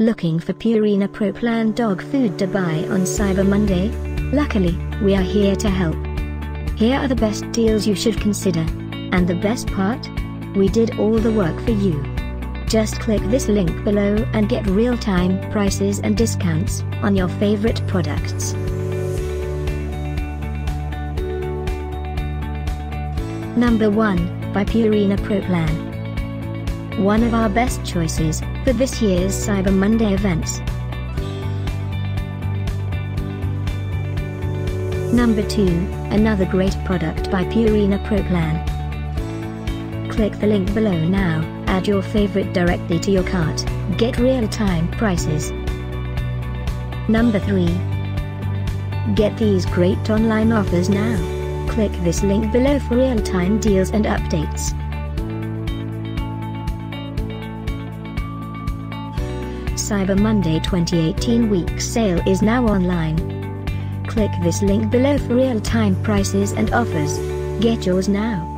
Looking for Purina Pro Plan dog food to buy on Cyber Monday? Luckily, we are here to help. Here are the best deals you should consider. And the best part? We did all the work for you. Just click this link below and get real-time prices and discounts on your favorite products. Number 1, by Purina Pro Plan. One of our best choices for this year's Cyber Monday events. Number 2, another great product by Purina Pro Plan. Click the link below now, add your favorite directly to your cart, get real-time prices. Number 3. Get these great online offers now. Click this link below for real-time deals and updates. Cyber Monday 2018 week sale is now online. Click this link below for real-time prices and offers. Get yours now.